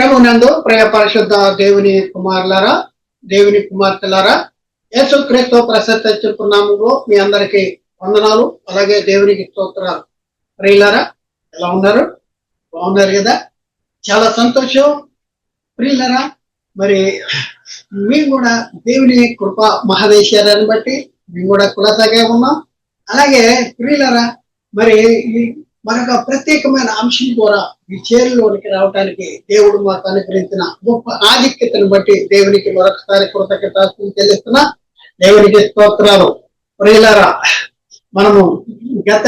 ప్రభునందు ప్రియ పరిశుద్ధ దేవుని కుమారులారా, దేవుని కుమార్తెలారా, యేసుక్రీస్తు ప్రశస్త నామములో మీ అందరికి వందనాలు. అలాగే దేవునికి స్తోత్రాలు. ప్రియులారా, ఎలా ఉన్నారు? బాగున్నారు కదా? చాలా సంతోషం. ప్రియులారా, మరి మేము కూడా దేవుని కృప మహాదేశ్వరాన్ని బట్టి మేము కూడా కులసాగే ఉన్నాం. అలాగే ప్రియులారా, మరి మరొక ప్రత్యేకమైన అంశం ద్వారా ఈ చేరులోనికి రావడానికి దేవుడు మాకు అనుగ్రహించిన గొప్ప ఆధిక్యతను బట్టి దేవునికి మరొకసారి కృతజ్ఞతలు చెల్లిస్తున్నా. దేవునికి స్తోత్రాలు. ప్రియులారా, మనము గత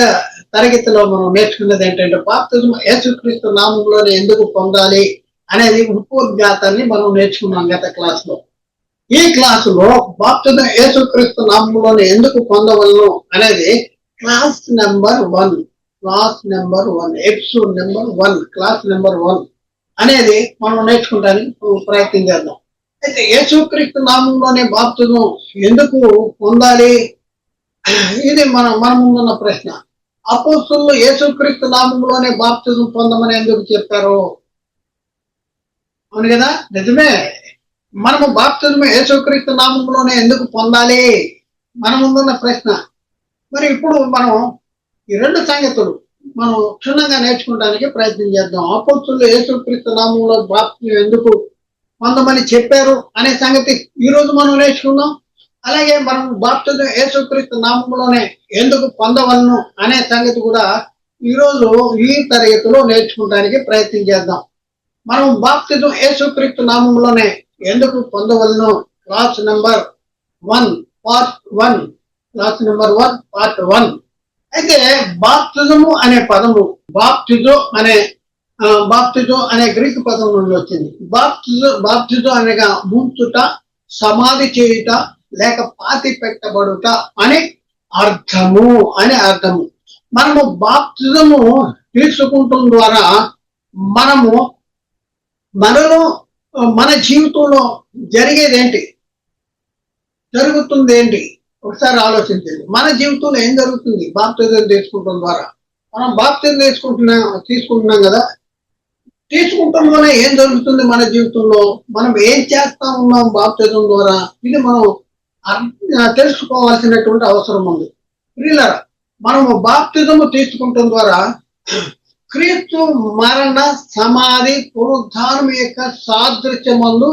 తరగతిలో మనం నేర్చుకున్నది ఏంటంటే బాప్తిజం యేసుక్రీస్తు నామంలోనే ఎందుకు పొందాలి అనేది ఉపోద్ఘాతాన్ని మనం నేర్చుకున్నాం గత క్లాస్ లో. ఈ క్లాసులో బాప్తిజం యేసుక్రీస్తు నామంలోనే ఎందుకు పొందవలను అనేది class number 1, episode number 1, class number 1 అనేది మనం నేర్చుకుంటానికి ప్రయత్నం చేద్దాం. అయితే యేసుక్రీస్తు నామంలోనే బాప్తిజం ఎందుకు పొందాలి, ఇది మన ముందున్న ప్రశ్న. అపోస్తలులు యేసుక్రీస్తు నామంలోనే బాప్తిజం పొందమని ఎందుకు చెప్పారు? అవును కదా, నిజమే. మనము బాప్తిజం యేసుక్రీస్తు నామంలోనే ఎందుకు పొందాలి మన ముందున్న ప్రశ్న. మరి ఇప్పుడు మనం ఈ రెండు సంగతులు మనం క్షుణ్ణంగా నేర్చుకోవడానికి ప్రయత్నం చేద్దాం. అపోస్తలులు యేసుక్రీస్తు నామంలో బాప్తిజం ఎందుకు పొందమని చెప్పారు అనే సంగతి ఈ రోజు మనం నేర్చుకుందాం. అలాగే మనం బాప్తిజం యేసుక్రీస్తు నామంలోనే ఎందుకు పొందవలను అనే సంగతి కూడా ఈరోజు ఈ తరగతిలో నేర్చుకోవడానికి ప్రయత్నం చేద్దాం. మనం బాప్తిజం యేసుక్రీస్తు నామంలోనే ఎందుకు పొందవలను class number 1 part 1, class number 1 part 1. అయితే బాప్తిజము అనే పదము బాప్తిజో అనే గ్రీకు పదం నుండి వచ్చింది. బాప్తిజో అనగా ముంచుట, సమాధి చేయుట లేక పాతి పెట్టబడుట అని అర్థము. మనము బాప్తిజము తీసుకుంటం ద్వారా మనలో మన జీవితంలో జరుగుతుంది ఏంటి ఒకసారి ఆలోచించండి. మన జీవితంలో ఏం జరుగుతుంది బాప్తిజం తీసుకుంటాం ద్వారా? మనం బాప్తిజం తీసుకుంటున్నాం కదా, తీసుకుంటంలోనే ఏం జరుగుతుంది మన జీవితంలో? మనం ఏం చేస్తా ఉన్నాం బాప్తిజం ద్వారా? ఇది మనం తెలుసుకోవాల్సినటువంటి అవసరం ఉంది. ప్రియులారా, మనము బాప్తిజము తీసుకుంటం ద్వారా క్రీస్తు మరణ, సమాధి, పునరుద్ధానం యొక్క సాదృశ్యమందు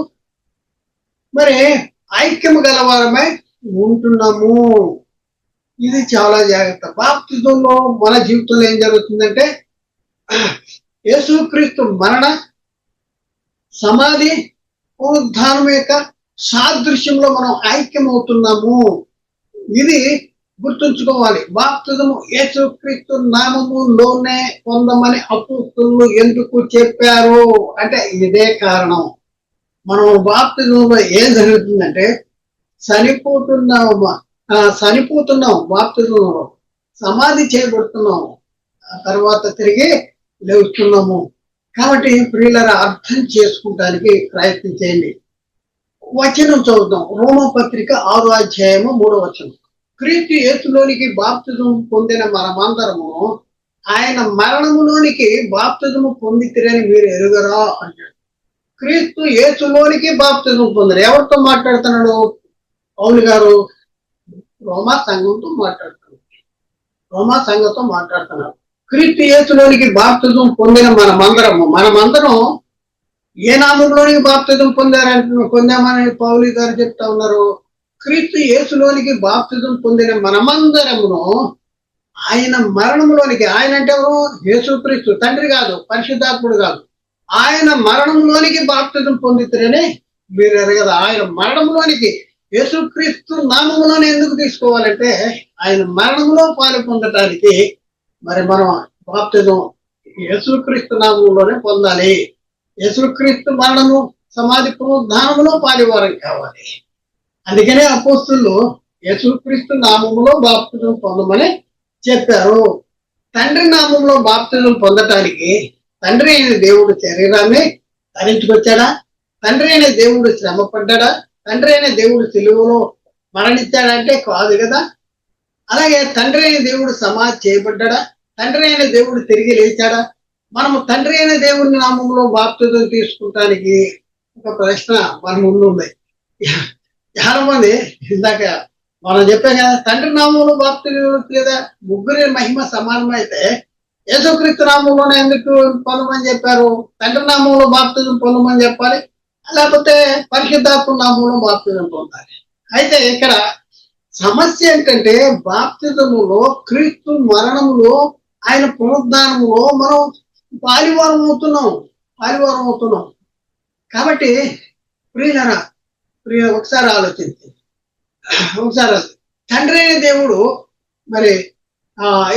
మరి ఐక్యము గలవారమై ఉంటున్నాము. ఇది చాలా జాగ్రత్త. బాప్తిజంలో మన జీవితంలో ఏం జరుగుతుందంటే యేసుక్రీస్తు మరణ, సమాధి, పునరుద్ధానం యొక్క సాదృశ్యంలో మనం ఐక్యమవుతున్నాము. ఇది గుర్తుంచుకోవాలి. బాప్తిజము యేసుక్రీస్తు నామములోనే పొందమని అపోస్తలులు ఎందుకు చెప్పారు అంటే ఇదే కారణం. మనం బాప్తిజంలో ఏం జరుగుతుందంటే చనిపోతున్నాం, బాప్తిజంలో సమాధి చేయబడుతున్నాము, ఆ తర్వాత తిరిగి లేస్తున్నాము. కాబట్టి ప్రియులారా, అర్థం చేసుకోవడానికి ప్రయత్నం చేయండి. వచనం చదువుతాం. రోమపత్రిక 6వ అధ్యాయము 3వ వచనం. క్రీస్తు యేసులోనికి బాప్తిజం పొందిన మనమందరము ఆయన మరణములోనికి బాప్తిజము పొందితిరని మీరు ఎరుగరా అంటాడు. క్రీస్తు యేసులోనికి బాప్తిజం పొందారు. ఎవరితో మాట్లాడుతున్నాడు పౌలు గారు? రోమా సంఘంతో మాట్లాడుతున్నారు. క్రీస్తు యేసులోనికి బాప్తిజం పొందిన మనమందరం ఏ నామంలోనికి బాప్తిజం పొందామని పౌలు గారు చెప్తా ఉన్నారు. క్రీస్తు యేసులోనికి బాప్తిజం పొందిన మనమందరమును ఆయన మరణంలోనికి, ఆయన అంటే ఎవరు? యేసుక్రీస్తు, తండ్రి కాదు, పరిశుద్ధాత్ముడు కాదు. ఆయన మరణంలోనికి బాప్తిజం పొందితేనే మీరు ఎరగదా. ఆయన మరణంలోనికి యేసుక్రీస్తు నామంలోనే ఎందుకు తీసుకోవాలంటే ఆయన మరణంలో పాలు పొందటానికి మరి మనం బాప్తిజం యేసుక్రీస్తు నామంలోనే పొందాలి. యేసుక్రీస్తు మరణము, సమాధి, పునరుద్ధానములో పాలివారం కావాలి. అందుకనే అపోస్తలులు యేసుక్రీస్తు నామములో బాప్తిజం పొందమని చెప్పారు. తండ్రి నామంలో బాప్తిజం పొందటానికి తండ్రి అయిన దేవుడు శరీరాన్ని ధరించుకొచ్చాడా? తండ్రి అయిన దేవుడు శ్రమ పడ్డాడా? తండ్రి అయిన దేవుడు సిలువలో మరణించాడంటే కాదు కదా. అలాగే తండ్రి అయిన దేవుడు సమాధి చేయబడ్డాడా? తండ్రి అయిన దేవుడు తిరిగి లేచాడా? మనము తండ్రి అయిన దేవుని నామంలో బాప్తిజం తీసుకుంటానికి ఒక ప్రశ్న మన ముందు ఉంది. చాలా మంది ఇందాక మనం చెప్పాం కదా, తండ్రి నామంలో బాప్తిజం లేదా ముగ్గురి మహిమ సమానమైతే యేసుక్రీస్తు నామంలోనే ఎందుకు పొందమని చెప్పారు? తండ్రి నామంలో బాప్తిజం పొందమని చెప్పాలి, లేకపోతే పరిశుద్ధాత్మ నామంలో బాప్తిజం పొందాలి. అయితే ఇక్కడ సమస్య ఏంటంటే బాప్తిజములో క్రీస్తు మరణములో ఆయన పునరుద్ధానములో మనం పాలివారం అవుతున్నాం. కాబట్టి ప్రియులరా, ఒకసారి ఆలోచించి తండ్రి అయిన దేవుడు మరి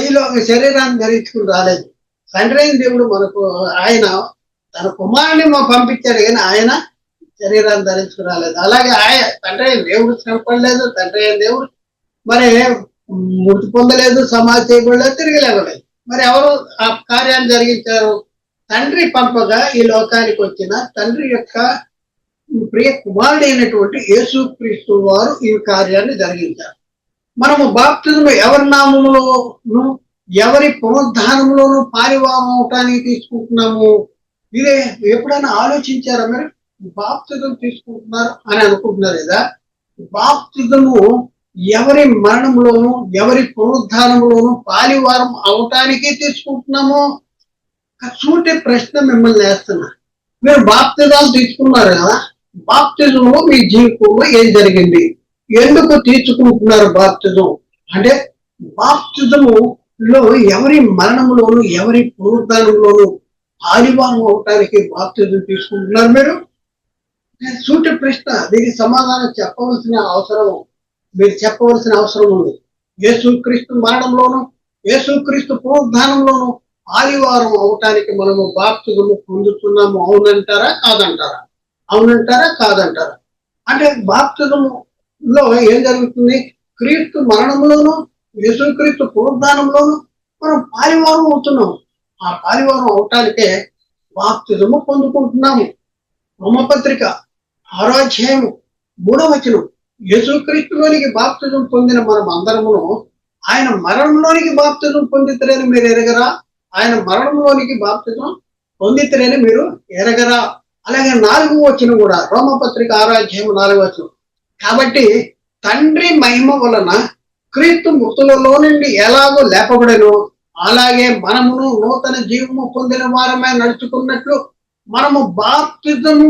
ఈలో శరీరాన్ని ధరించుకుని రాలేదు. తండ్రి అయిన దేవుడు మనకు ఆయన తన కుమారుని పంపించాడు, కానీ ఆయన శరీరాన్ని ధరించుకుని రాలేదు. అలాగే తండ్రి అయిన దేవుడు శ్రమపడలేదు, తండ్రి అయిన దేవుడు మరి మృతి పొందలేదు, సమాధి చేయబడలేదు, తిరిగి లేవలేదు. మరి ఎవరు ఆ కార్యాన్ని జరిగించారు? తండ్రి పంపగా ఈ లోకానికి వచ్చిన తండ్రి యొక్క ప్రియ కుమారుడైనటువంటి యేసుక్రీస్తు వారు ఈ కార్యాన్ని జరిగించారు. మనము బాప్తిజం ఎవరి నామములోను ఎవరి పునరుద్ధానంలోనూ పారివారం అవటానికి తీసుకుంటున్నాము. ఇదే ఎప్పుడైనా ఆలోచించారా? మరి బాప్తిజం తీసుకుంటున్నారు అని అనుకుంటున్నారు కదా. బాప్తిజము ఎవరి మరణంలోను ఎవరి పునరుద్ధానంలోను పాలివారం అవటానికి తీసుకుంటున్నాము. సూటి ప్రశ్న మిమ్మల్ని వేస్తున్నా. మీరు బాప్తిజాలు తీసుకున్నారు కదా, బాప్తిజంలో మీ జీవితంలో ఏం జరిగింది? ఎందుకు తీసుకుంటున్నారు బాప్తిజం? అంటే బాప్తిజములో ఎవరి మరణంలోను ఎవరి పునరుద్ధానంలోను పాలివారం అవటానికి బాప్తిజం తీసుకుంటున్నారు మీరు? సూటి ప్రశ్న. దీనికి సమాధానం మీరు చెప్పవలసిన అవసరం ఉంది. యేసుక్రీస్తు మరణంలోను యేసుక్రీస్తు పునరుద్ధానంలోను ఆదివారం అవటానికి మనము బాప్తిజము పొందుతున్నాము. అవునంటారా కాదంటారా? అంటే బాప్తిజములో ఏం జరుగుతుంది? క్రీస్తు మరణంలోను యేసుక్రీస్తు పునరుద్ధానంలోను మనం పాలివారం అవుతున్నాం. ఆ పాలివారం అవటానికే బాప్తిజము పొందుకుంటున్నాము. రోమపత్రిక 6వ అధ్యాయము 3వ వచనం, యేసుక్రీస్తులోనికి బాప్తిజం పొందిన మనం అందరమును ఆయన మరణంలోనికి బాప్తిజం పొందితేరని మీరు ఎరగరా? ఆయన మరణంలోనికి బాప్తిజం పొందితేరని మీరు ఎరగరా? అలాగే 4వ వచనం కూడా, రోమపత్రిక 6వ అధ్యాయం 4వ వచనం. కాబట్టి తండ్రి మహిమ వలన క్రీస్తు మృతులలో నుండి ఎలాగో లేపబడెను, అలాగే మనమును నూతన జీవము పొందిన వారమే నడుచుకున్నట్లు మనము బాప్తిజము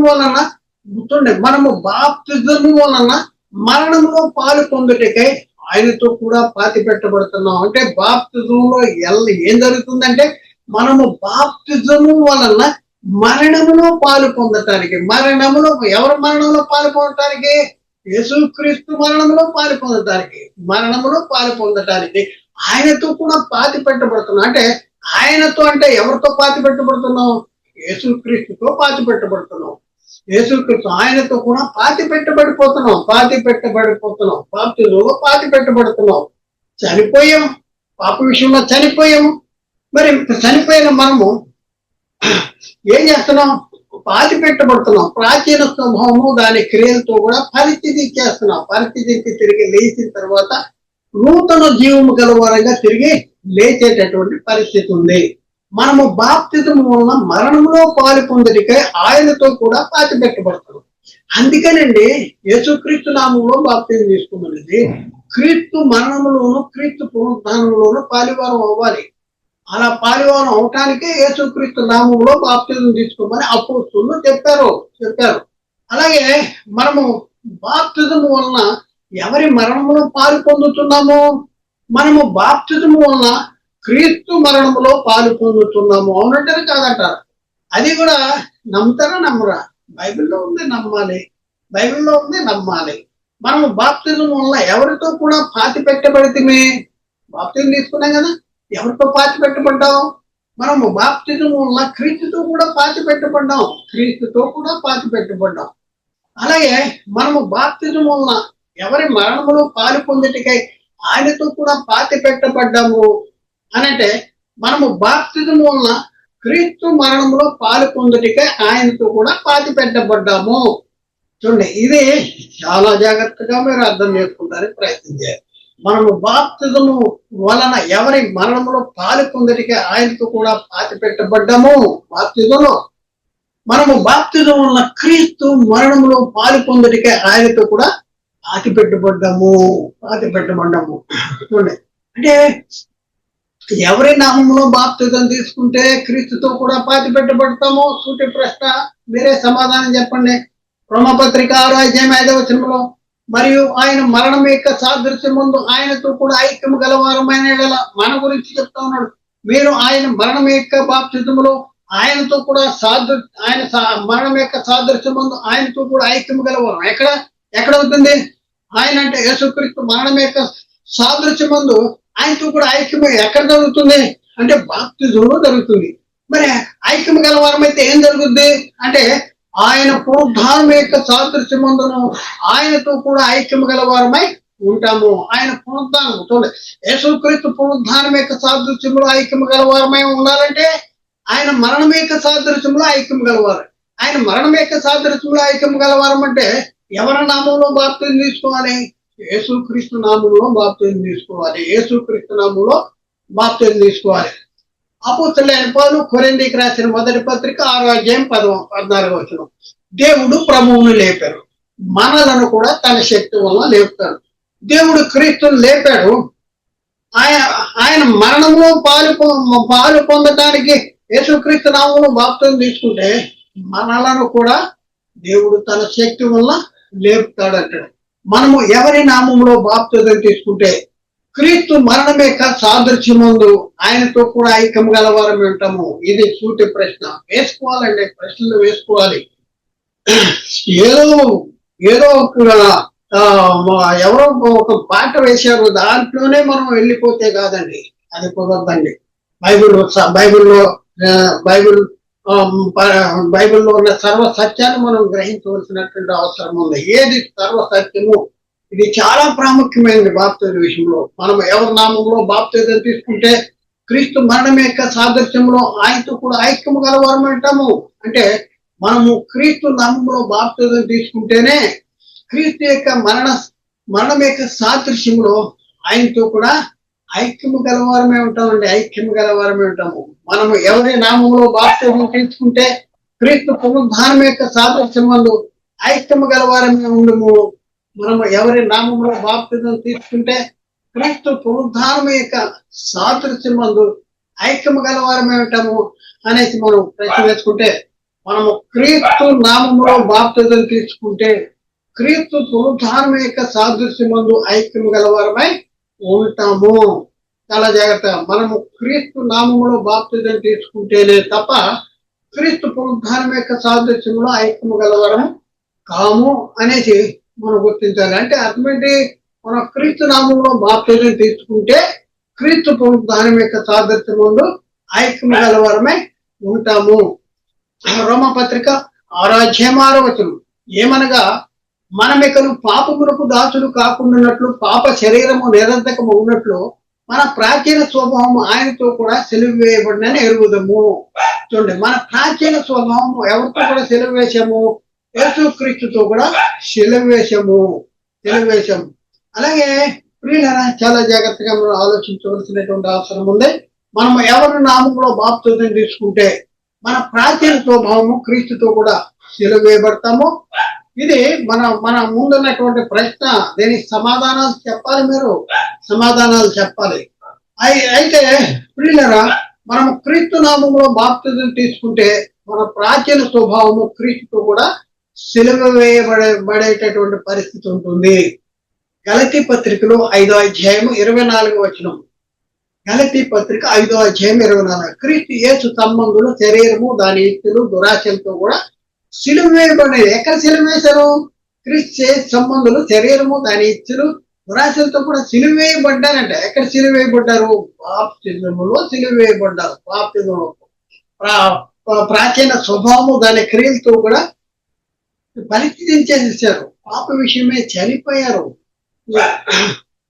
వలన మరణంలో పాలు పొందుటకై ఆయనతో కూడా పాతి పెట్టబడుతున్నాం. అంటే బాప్తిజంలో ఏం జరుగుతుందంటే మనము బాప్తిజము వలన మరణములో పాలు పొందటానికి, ఎవరి మరణంలో పాలు పొందటానికి? యేసుక్రీస్తు మరణంలో పాలు పొందటానికి ఆయనతో కూడా పాతి పెట్టబడుతున్నాం. అంటే ఆయనతో అంటే ఎవరితో పాతి పెట్టబడుతున్నాం? యేసుక్రీస్తుతో పాతి పెట్టబడుతున్నాం. యేసుక్రీస్తు ఆయనతో కూడా పాతి పెట్టబడిపోతున్నాం. బాప్తిజంలో పాతి పెట్టబడుతున్నాం. చనిపోయాము, పాప విషయంలో చనిపోయాము. మరి చనిపోయిన మనము ఏం చేస్తున్నాం? పాతి పెట్టబడుతున్నాం. ప్రాచీన స్వభావము దాని క్రియలతో కూడా పరిస్థితి ఇచ్చేస్తున్నాం. పరిస్థితికి తిరిగి లేచిన తర్వాత నూతన జీవము గలవారంగా తిరిగి లేచేటటువంటి పరిస్థితి ఉంది. మనము బాప్తిజం వలన మరణంలో పాలు పొందటికై ఆయనతో కూడా పాతి పెట్టబడతాం. అందుకనండి యేసుక్రీస్తు నామంలో బాప్తిజం తీసుకున్నది క్రీస్తు మరణంలోను క్రీస్తు పునరుద్ధానంలోను పాలివారం అవ్వాలి. అలా పాలివారం అవటానికే యేసుక్రీస్తు నామంలో బాప్తిజం తీసుకోమని అపోస్తలులు చెప్పారు. అలాగే మనము బాప్తిజం వలన ఎవరి మరణంలో పాలు పొందుతున్నాము? మనము బాప్తిజం వలన క్రీస్తు మరణంలో పాలు పొందుతున్నాము. అవునంటారు కాదంటారు? అది కూడా నమ్ముతారా నమ్మరా? బైబిల్లో ఉంది, నమ్మాలి. మనము బాప్తిజం వల్ల ఎవరితో కూడా పాతి పెట్టబడితే, బాప్తిజం తీసుకున్నాం కదా, ఎవరితో పాతి పెట్టబడ్డాం? మనము బాప్తిజం వల్ల క్రీస్తుతో కూడా పాతి పెట్టబడ్డాం. అలాగే మనము బాప్తిజం వల్ల ఎవరి మరణములో పాలు పొందుటకై ఆయనతో కూడా పాతి పెట్టబడ్డాము అనంటే మనము బాప్తిజం వల్ల క్రీస్తు మరణంలో పాలు పొందుటకై ఆయనతో కూడా పాతి పెట్టబడ్డాము. చూడండి, ఇది చాలా జాగ్రత్తగా మీరు అర్థం చేసుకుంటానికి ప్రయత్నం చేయాలి. మనము బాప్తిజము వలన ఎవరి మరణంలో పాలు పొందటికి ఆయనతో కూడా పాతి పెట్టబడ్డాము. బాప్తిజంలో మనము బాప్తిజం వలన క్రీస్తు మరణంలో పాలు పొందటికి ఆయనతో కూడా పాతి పెట్టబడ్డాము. చూడండి, అంటే ఎవరి నామంలో బాప్తిజం తీసుకుంటే క్రీస్తుతో కూడా పాతి పెట్టబడతామో? సూటి ప్రశ్న, మీరే సమాధానం చెప్పండి. రోమపత్రిక 6:5 మరియు ఆయన మరణం యొక్క సాదృశ్యం ముందు ఆయనతో కూడా ఐక్యము గలవారమైన మన గురించి చెప్తా ఉన్నాడు. మీరు ఆయన మరణం యొక్క బాప్తిజములో ఆయనతో కూడా ఆయన మరణం యొక్క సాదృశ్యం ముందు ఆయనతో కూడా ఐక్యము గలవారం. ఎక్కడ అవుతుంది? ఆయన అంటే యేసుక్రీస్తు మరణం యొక్క సాదృశ్యం ముందు ఆయనతో కూడా ఐక్యము ఎక్కడ జరుగుతుంది అంటే బాప్తిజంలో జరుగుతుంది. మరి ఐక్యము గలవారం అయితే ఏం జరుగుద్ది అంటే ఆయన పునరుద్ధానం యొక్క సాదృశ్యమందును ఆయనతో కూడా ఐక్యము గలవారమై ఉంటాము. ఆయన పునరుద్ధానం చూడండి, యేసుక్రీస్తు పునరుద్ధానం యొక్క సాదృశ్యంలో ఐక్యము గలవారమై ఉండాలంటే ఆయన మరణం యొక్క సాదృశ్యంలో ఐక్యము గలవారు. ఆయన మరణం యొక్క సాదృశ్యంలో ఐక్యము గలవారం అంటే ఎవరి నామంలో బాప్తిజం తీసుకోవాలి? యేసుక్రీస్తు నామంలో బాప్తిజం తీసుకోవాలి. యేసుక్రీస్తు నామంలో బాప్తిజం తీసుకోవాలి. అపోస్తలుడైన పౌలు కొరింథీయులకు రాసిన మొదటి పత్రిక 6:14 దేవుడు ప్రభువును లేపారు, మనలను కూడా తన శక్తి వలన లేపుతాడు. దేవుడు క్రీస్తును లేపాడు. ఆయన మరణంలో పాలు పొందడానికి యేసుక్రీస్తు నామంలో బాప్తిజం తీసుకుంటే మనలను కూడా దేవుడు తన శక్తి వలన లేపుతాడు అంటాడు. మనము ఎవరి నామంలో బాప్తిజం తీసుకుంటే క్రీస్తు మరణం యొక్క సాదృశ్యమందు ఆయనతో కూడా ఐక్యం గలవారం ఉంటాము. ఇది సూటి ప్రశ్న. వేసుకోవాలండి, ప్రశ్నలు వేసుకోవాలి. ఏదో ఎవరో ఒక పాట వేశారు, దాంట్లోనే మనం వెళ్ళిపోతే కాదండి, అది కుదరదండి. బైబిల్లో ఉన్న సర్వ సత్యాన్ని మనం గ్రహించవలసినటువంటి అవసరం ఉంది. ఏది సర్వ సత్యము? ఇది చాలా ప్రాముఖ్యమైనది బాప్తిజం విషయంలో. మనం ఎవరి నామంలో బాప్తిజం తీసుకుంటే క్రీస్తు మరణం యొక్క సాదృశ్యంలో ఆయనతో కూడా ఐక్యము గలవారం అంటాము. అంటే మనము క్రీస్తు నామంలో బాప్తిజం తీసుకుంటేనే క్రీస్తు యొక్క మరణం యొక్క సాదృశ్యంలో ఆయనతో కూడా ఐక్యము గలవారమే ఉంటామండి. ఐక్యము గలవారమే ఉంటాము. మనము ఎవరి నామంలో బాప్తిజం తీసుకుంటే క్రీస్తు పునరుద్ధానం యొక్క సాదృశ్యం వల్ల ఐక్యము గలవారమే ఉండము. మనము ఎవరి నామంలో బాప్తిజం తీసుకుంటే క్రీస్తు పునరుద్ధానం యొక్క సాదృశ్యం మందు ఐక్యము గలవారమే ఉంటాము అనేసి మనం ప్రశ్న వేసుకుంటే, మనము క్రీస్తు నామంలో బాప్తిజం తీసుకుంటే క్రీస్తు పునరుద్ధానం యొక్క సాదృశ్యం మందు ఐక్యము గలవారమై ఉంటాము. చాలా జాగ్రత్త. మనము క్రీస్తు నామంలో బాప్తిజం తీసుకుంటేనే తప్ప క్రీస్తు పునరుద్ధానం యొక్క సాదృశ్యంలో ఐక్యము గలవారం కాము అనేసి మనం గుర్తించాలి. అంటే అర్థమేంటి? మనం క్రీస్తు నామంలో బాప్తిజం తీసుకుంటే క్రీస్తు పునరుద్ధానం యొక్క సాదృశ్యములో ఐక్యము గలవారమై ఉంటాము. రోమపత్రిక 6:6 ఏమనగా మనమికను పాపములకు దాసులు కాకుండానట్లు పాప శరీరము నిరంతకము ఉన్నట్లు మన ప్రాచీన స్వభావము ఆయనతో కూడా సిలువ వేయబడినని ఎరుగుదము. చూడండి, మన ప్రాచీన స్వభావము ఎవరితో కూడా సిలువ వేశాము? యేసుక్రీస్తుతో కూడా సిలువ వేశాము. అలాగే ప్రియులారా, చాలా జాగ్రత్తగా మనం ఆలోచించవలసినటువంటి అవసరం ఉంది. మనం ఎవరి నామంలో బాప్తిజం తీసుకుంటే మన ప్రాచీన స్వభావము క్రీస్తుతో కూడా సిలువ వేయబడతాము. ఇది మన ముందున్నటువంటి ప్రశ్న. దీనికి సమాధానాలు చెప్పాలి, మీరు సమాధానాలు చెప్పాలి. అయితే ప్రియులారా, మనము క్రీస్తు నామంలో బాప్తిజం తీసుకుంటే మన ప్రాచీన స్వభావము క్రీస్తుతో కూడా సిలువ వేయబడేటటువంటి పరిస్థితి ఉంటుంది. గలతీ పత్రికలో 5:24 గలతీ పత్రిక 5:24 క్రీస్తు యేసు సంబంధులు శరీరము దాని ఇత్తులు దురాశలతో కూడా సిలువ వేయబడేది. ఎక్కడ సిలువ వేశారు? క్రీస్తు సంబంధులు శరీరము దాని ఇత్తులు దురాశలతో కూడా సిలువ వేయబడ్డారంట. ఎక్కడ సిలువ వేయబడ్డారు? బాప్తిజములో సిలువ వేయబడ్డారు. బాప్తిజంలో ప్రాచీన స్వభావము దాని క్రియలతో కూడా పరిస్థితించేసేసారు. పాప విషయమే చనిపోయారు.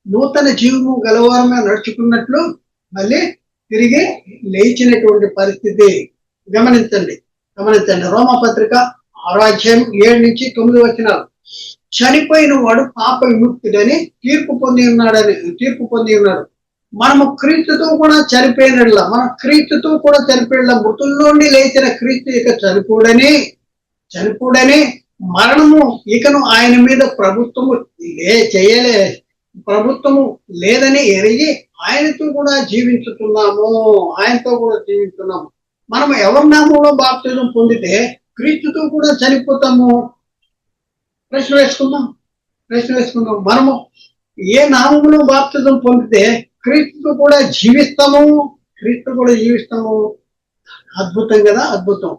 నూతన జీవము గలవారమే నడుచుకున్నట్లు మళ్ళీ తిరిగి లేచినటువంటి పరిస్థితి. గమనించండి. రోమపత్రిక 6:7-9 చనిపోయిన వాడు పాప విముక్తుడని తీర్పు పొంది ఉన్నాడు. మనము క్రీస్తుతో కూడా చనిపోయినట్లా, మనం క్రీస్తుతో కూడా చనిపోయిన మృతుల్లోండి లేచిన క్రీస్తు ఇక చనిపోడని మరణము ఇకను ఆయన మీద ప్రభుత్వము లేదని ఎరిగి ఆయనతో కూడా జీవించుతున్నాము. మనం ఎవరి నామంలో బాప్తిజం పొందితే క్రీస్తుతో కూడా చనిపోతాము. ప్రశ్న వేసుకుందాం. మనము ఏ నామంలో బాప్తిజం పొందితే క్రీస్తుతో కూడా జీవిస్తాము. అద్భుతం కదా, అద్భుతం.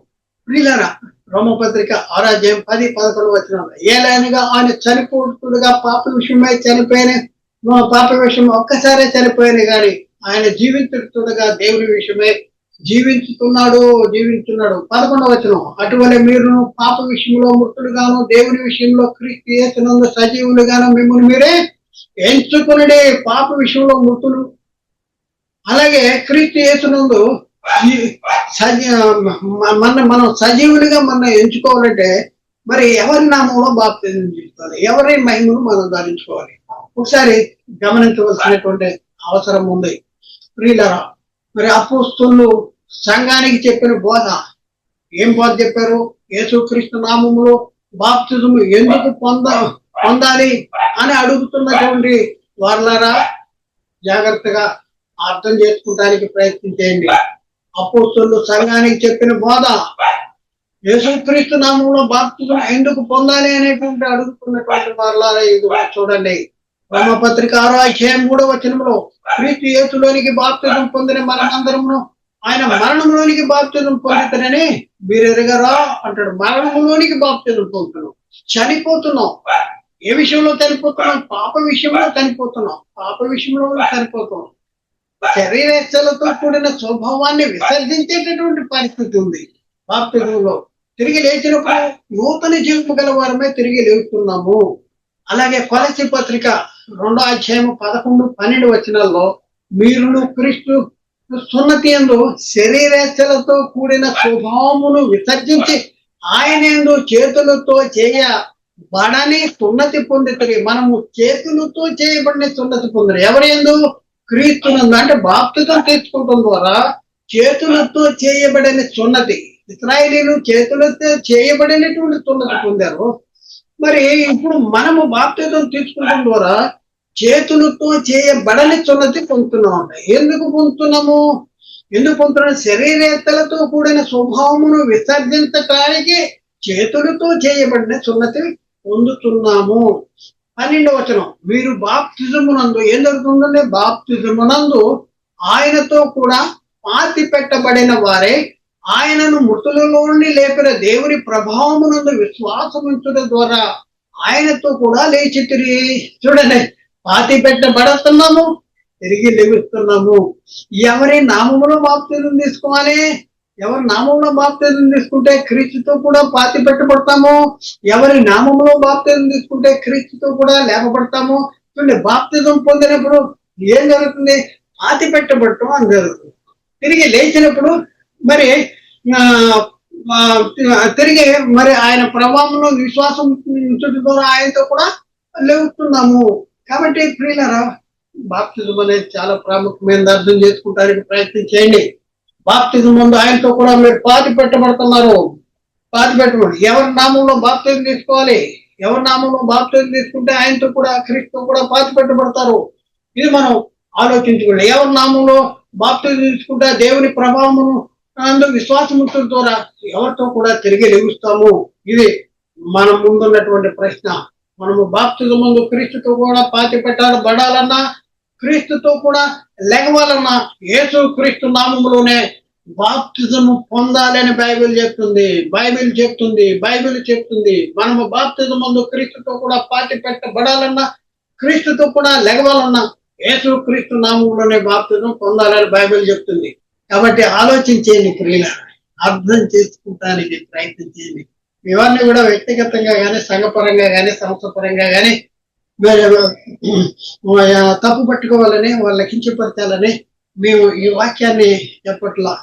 ప్రియులారా, రోమపత్రిక 6:10-11 ఏలైనగా ఆయన చనిపోతుడుగా పాప విషయం ఒక్కసారే చనిపోయాను గాని ఆయన జీవించుడుగా దేవుని విషయమై జీవించుతున్నాడు. 11 అటువలే మీరు పాప విషయంలో మృతులుగాను దేవుని విషయంలో క్రీస్తు యేసునందు సజీవులుగాను మిమ్మల్ని మీరే ఎంచుకునడే. పాప విషయంలో మృతులు, అలాగే క్రీస్తు యేసునందు మనం సజీవులుగా మనం ఎంచుకోవాలంటే మరి ఎవరి నామంలో బాప్తిజం తీసుకోవాలి, ఎవరి మహిమను మనం ధరించుకోవాలి. ఒకసారి గమనించవలసినటువంటి అవసరం ఉంది. ప్రియులారా, మరి అపోస్తలులు సంఘానికి చెప్పిన బోధ, ఏం బోధ చెప్పారు? యేసుక్రీస్తు నామములో బాప్తిజము ఎందుకు పొందాలి అని అడుగుతున్నటువంటి వారులారా, జాగ్రత్తగా అర్థం చేసుకోవడానికి ప్రయత్నించేయండి. అపోస్తలులు సంఘానికి చెప్పిన బోధ, యేసుక్రీస్తు నామంలో బాప్తిజం ఎందుకు పొందాలి అనేటువంటి అడుగుతున్నటువంటి వారులారా, ఇది చూడండి. రోమపత్రిక 6:3 క్రీస్తు యేసులోనికి బాప్తిజం పొందిన మనమందరమును ఆయన మరణంలోనికి బాప్తిజం పొందుతానని మీరు ఎరగరా అంటాడు. మరణంలోనికి బాప్తిజం పొందుతున్నాం, చనిపోతున్నాం. ఏ విషయంలో చనిపోతున్నాం? పాప విషయంలో చనిపోతున్నాం. శరీరేచ్ఛలతో కూడిన స్వభావాన్ని విసర్జించేటటువంటి పరిస్థితి ఉంది బాప్తిజంలో. తిరిగి లేచినప్పుడు నూతన జీవము గల వారమే తిరిగి లేస్తున్నాము. అలాగే కొలస్సీ పత్రిక 2:11-12 మీరును క్రీస్తు సున్నతి యందు శరీరేచ్ఛలతో కూడిన స్వభావమును విసర్జించి ఆయన యందు చేతులతో చేయబడని సున్నతి పొందితరి. మనము చేతులతో చేయబడిన సున్నతి పొందరు. ఎవరి యందు? క్రీస్తునందు. అంటే బాప్తిజం తీసుకోవడం ద్వారా చేతులతో చేయబడిన సున్నతి. ఇశ్రాయేలీలు చేతులతో చేయబడినటువంటి సున్నతి పొందారు. మరి ఇప్పుడు మనము బాప్తిజం తీసుకోవడం ద్వారా చేతులతో చేయబడని సున్నతి పొందుతున్నాం. ఎందుకు పొందుతున్నాం? శరీరేత్తలతో కూడిన స్వభావమును విసర్జించటానికి చేతులతో చేయబడిన సున్నతి పొందుతున్నాము. 12 మీరు బాప్తిజమునందు ఏం జరుగుతుందంటే, బాప్తిజమునందు ఆయనతో కూడా పాతి పెట్టబడిన వారే ఆయనను మృతులలోని లేపిన దేవుని ప్రభావమునందు విశ్వాసముంచడం ద్వారా ఆయనతో కూడా లేచితిరి. చూడండి, పాతి పెట్టబడుతున్నాము, తిరిగి లేవిస్తున్నాము. ఎవరి నామములో బాప్తిజం తీసుకోవాలి? ఎవరి నామంలో బాప్తిజం తీసుకుంటే క్రీస్తుతో కూడా పాతి పెట్టబడతాము. ఎవరి నామంలో బాప్తిజం తీసుకుంటే క్రీస్తుతో కూడా లేపబడతాము. చూడండి, బాప్తిజం పొందినప్పుడు ఏం జరుగుతుంది? పాతి పెట్టబడటం అని జరుగుతుంది. తిరిగి లేచినప్పుడు మరి తిరిగి మరి ఆయన ప్రభావంలో విశ్వాసం ఉంచడం ద్వారా ఆయనతో కూడా లేవుతున్నాము. కాబట్టి ప్రియులారా, బాప్తిజం అనేది చాలా ప్రాముఖ్యమైనది. అర్థం చేసుకుంటానికి ప్రయత్నం చేయండి. బాప్తిజం ముందు ఆయనతో కూడా మీరు పాతి పెట్టబడుతున్నారు. ఎవరి నామంలో బాప్తిజం తీసుకోవాలి? ఎవరి నామంలో బాప్తిజం తీసుకుంటే ఆయనతో కూడా క్రీస్తుతో కూడా పాతి పెట్టబడతారు. ఇది మనం ఆలోచించుకోండి. ఎవరి నామంలో బాప్తిజం తీసుకుంటే దేవుని ప్రభావమును అందుకు విశ్వాసముల ద్వారా ఎవరితో కూడా తిరిగి లెగుస్తాము. ఇది మన ముందున్నటువంటి ప్రశ్న. మనము బాప్తిజం ముందు క్రీస్తుతో కూడా పాతి పెట్టబడాలన్నా, క్రీస్తుతో కూడా లెగవాలన్నా యేసు క్రీస్తు నామములోనే బాప్తిజము పొందాలని బైబిల్ చెప్తుంది. మనము బాప్తిజం ముందు క్రీస్తుతో కూడా పాతి పెట్టబడాలన్నా, క్రీస్తుతో కూడా లెగవాలన్నా యేసు క్రీస్తు నామములోనే బాప్తిజం పొందాలని బైబిల్ చెప్తుంది. కాబట్టి ఆలోచించేయండి ప్రియుల, అర్థం చేసుకుంటానికి ప్రయత్నం చేయండి. ఇవన్నీ కూడా వ్యక్తిగతంగా కానీ, సంఘపరంగా కానీ, సంస్థపరంగా కానీ తప్పు పట్టుకోవాలని, వాళ్ళ కించపరచాలని మేము ఈ వాక్యాన్ని చెప్పట్లా.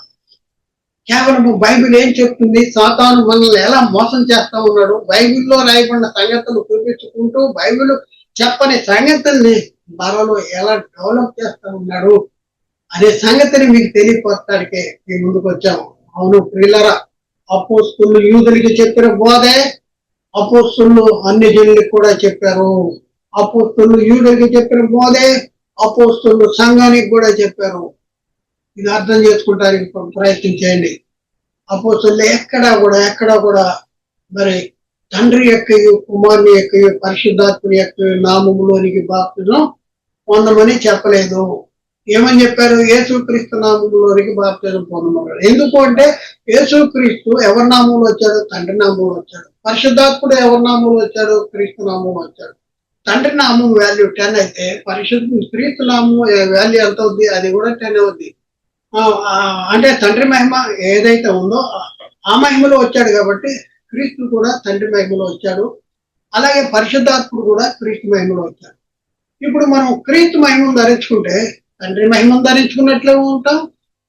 కేవలం బైబిల్ ఏం చెప్తుంది, సాతాను మనల్ని ఎలా మోసం చేస్తా ఉన్నాడు, బైబిల్లో రాయబడిన సంగతులు చూపించుకుంటూ బైబిల్ చెప్పని సంగతుల్ని మనలో ఎలా డెవలప్ చేస్తా ఉన్నాడు అనే సంగతిని మీకు తెలియపరచడానికే మీ ముందుకు వచ్చాము. అవును ప్రియులారా, అపోస్తలులు యూదులకి చెప్పిన బోధే అపోస్తలులు అన్ని జనులకు కూడా చెప్పారు. అపోస్తలులు యూదులకి చెప్పిన బోధే అపోస్తలులు సంఘానికి కూడా చెప్పారు. ఇది అర్థం చేసుకుంటానికి ప్రయత్నం చేయండి. అపోస్తలులు ఎక్కడా కూడా మరి తండ్రి యొక్క కుమారుని యొక్క పరిశుద్ధాత్మని యొక్క నామములోనికి బాప్తిజం పొందమని చెప్పలేదు. ఏమని చెప్పారు? యేసుక్రీస్తు నామంలోనికి బాప్తిజం పొందమన్నాడు. ఎందుకు అంటే యేసుక్రీస్తు ఎవరి నామంలో వచ్చాడు? తండ్రి నామంలో వచ్చాడు. పరిశుద్ధాత్ముడు ఎవరి నామంలో వచ్చాడు? క్రీస్తు నామంలో వచ్చాడు. తండ్రి నామం వాల్యూ 10 అయితే క్రీస్తు నామం వాల్యూ ఎంత అవుద్ది? అది కూడా 10 అవుద్ది. అంటే తండ్రి మహిమ ఏదైతే ఉందో ఆ మహిమలో వచ్చాడు కాబట్టి క్రీస్తు కూడా తండ్రి మహిమలో వచ్చాడు. అలాగే పరిశుద్ధాత్ముడు కూడా క్రీస్తు మహిమలో వచ్చాడు. ఇప్పుడు మనం క్రీస్తు మహిమను ధరించుకుంటే తండ్రి మహిమను ధరించుకున్నట్లే ఉంటాం.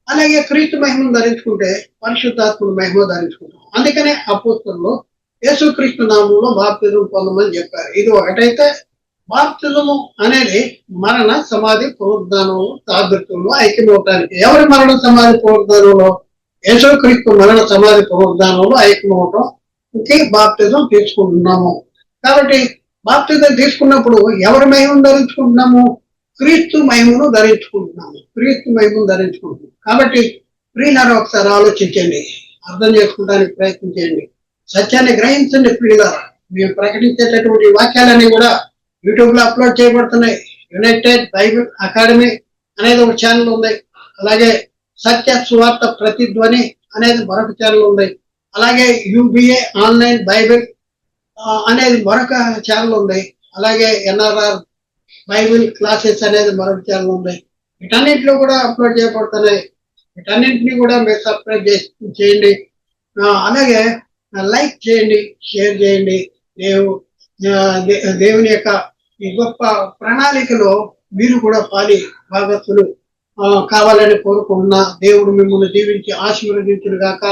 అలాగే క్రీస్తు మహిమను ధరించుకుంటే పరిశుద్ధాత్ముడు మహిమ ధరించుకుంటాం. అందుకనే అపోస్తలులు యేసుక్రీస్తు నామంలో బాప్తిజం పొందమని చెప్పారు. ఇది ఒకటైతే బాప్తిజము అనేది మరణ సమాధి పునరుద్ధానంలో సాదృశ్యంలో ఐక్యమవటానికి. ఎవరి మరణ సమాధి పునరుద్ధానంలో? యేసుక్రీస్తు మరణ సమాధి పునరుద్ధానంలో ఐక్యమవటంకి బాప్తిజం తీసుకుంటున్నాము. కాబట్టి బాప్తిజం తీసుకున్నప్పుడు ఎవరి మహిమను ధరించుకుంటున్నాము? క్రీస్తు మహిమను ధరించుకుంటున్నాము. క్రీస్తు మహిమను ధరించుకుంటున్నాం. కాబట్టి ప్రియులారా, ఒకసారి ఆలోచించండి, అర్థం చేసుకోవడానికి ప్రయత్నం చేయండి, సత్యాన్ని గ్రహించండి. ప్రియులారా, మేము ప్రకటించేటటువంటి వాక్యాలన్నీ కూడా యూట్యూబ్ లో అప్లోడ్ చేయబడుతున్నాయి. యునైటెడ్ బైబిల్ అకాడమీ అనేది ఒక ఛానల్ ఉంది. అలాగే సత్య సువార్త ప్రతిధ్వని అనేది మరొక ఛానల్ ఉంది. అలాగే యూబిఏ ఆన్లైన్ బైబిల్ అనేది మరొక ఛానల్ ఉంది. అలాగే ఎన్ఆర్ఆర్ బైబిల్ క్లాసెస్ అనేది మరొక ఛానల్ ఉంది. వీటన్నింటిలో కూడా అప్లోడ్ చేయబడుతున్నాయి. వీటన్నింటినీ కూడా మీరు సబ్స్క్రైబ్ చేయండి. అలాగే లైక్ చేయండి, షేర్ చేయండి. దేవుని యొక్క ఈ గొప్ప ప్రణాళికలో మీరు కూడా పాలి భాగస్తులు కావాలని కోరుకుంటున్నా. దేవుడు మిమ్మల్ని దీవించి ఆశీర్వదించును గాక.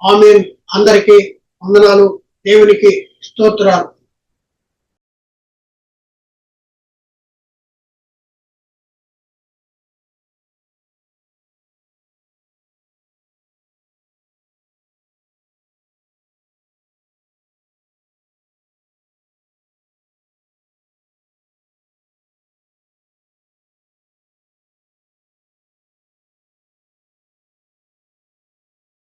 ఆమేన్. అందరికీ వందనాలు. దేవునికి స్తోత్రాలు.